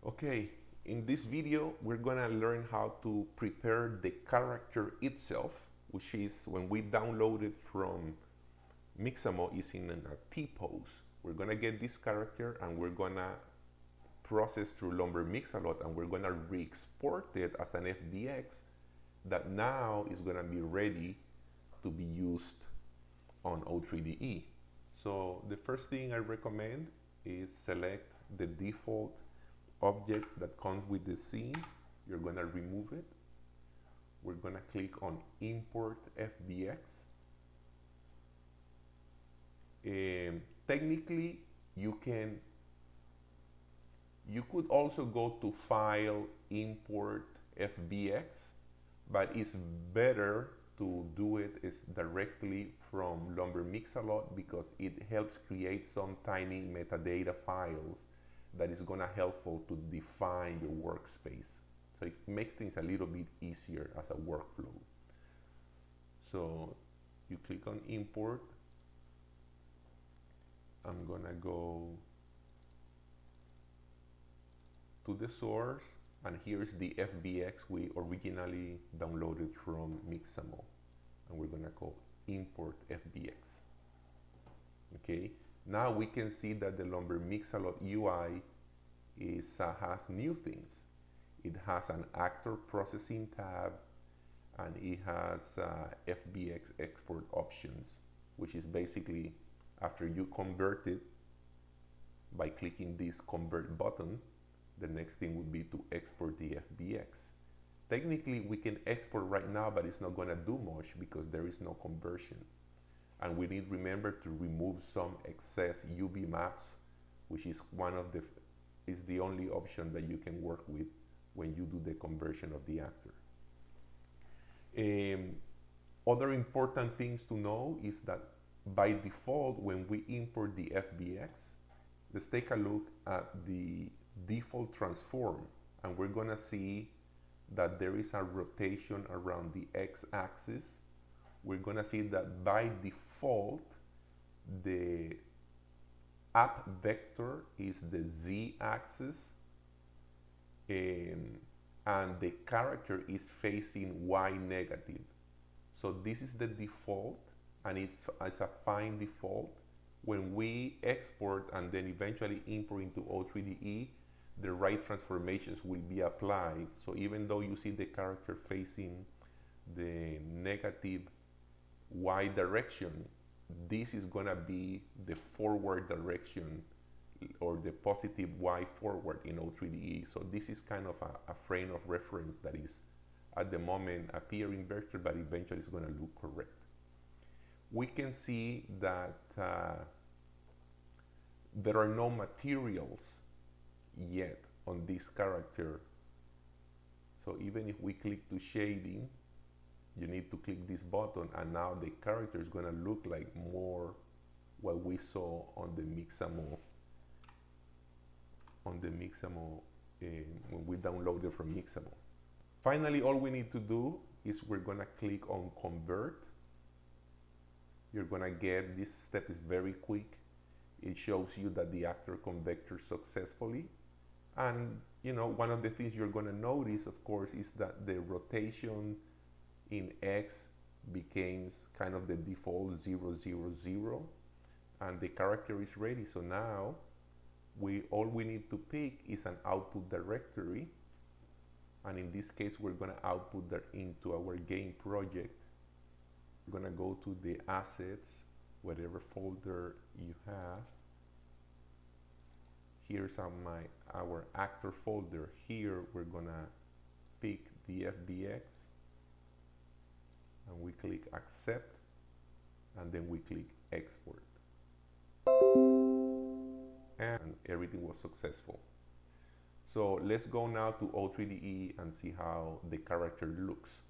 Okay, in this video we're gonna learn how to prepare the character itself, which is when we download it from Mixamo is in a T-pose. We're gonna get this character and we're gonna process through Lumbermixalot and we're gonna re-export it as an FBX that now is gonna be ready to be used on O3DE. So the first thing I recommend is select the default objects that come with the scene. You're gonna remove it. We're gonna click on Import FBX. Technically, you could also go to File, Import FBX, but it's better to do it directly from Lumbermixalot because it helps create some tiny metadata files that is going to helpful to define your workspace. So it makes things a little bit easier as a workflow. So you click on import. I'm going to go to the source, and here's the FBX we originally downloaded from Mixamo, and we're going to call import FBX. Okay, now we can see that the Lumbermixalot UI has new things. It has an actor processing tab, and it has Fbx Export options, which is basically after you convert it by clicking this convert button, the next thing would be to export the FBX. Technically, we can export right now, but it's not going to do much because there is no conversion. And we need to remember to remove some excess UV maps, which is the only option that you can work with when you do the conversion of the actor. Other important things to know is that by default, when we import the FBX, let's take a look at the default transform, and we're gonna see that there is a rotation around the x-axis. We're gonna see that by default, the app vector is the z-axis, and the character is facing y negative. So this is the default, and it's a fine default. When we export and then eventually import into O3DE, the right transformations will be applied. So even though you see the character facing the negative y direction, this is going to be the forward direction or the positive y forward in O3DE. So this is kind of a frame of reference that is at the moment appearing inverted, but eventually it's going to look correct. We can see that there are no materials yet on this character. So even if we click to shading, you need to click this button, and now the character is going to look like more what we saw on the Mixamo when we downloaded from Mixamo. Finally, all we need to do is we're going to click on convert. You're going to get, this step is very quick. It shows you that the actor convected successfully. And one of the things you're going to notice, of course, is that the rotation in X becomes kind of the default 0, 0, 0, and the character is ready. So now all we need to pick is an output directory, and in this case we're going to output that into our game project. We're going to go to the assets, whatever folder you have. Here's our actor folder. Here we're going to pick the FBX, and we click accept, and then we click export, and everything was successful. So let's go now to O3DE and see how the character looks.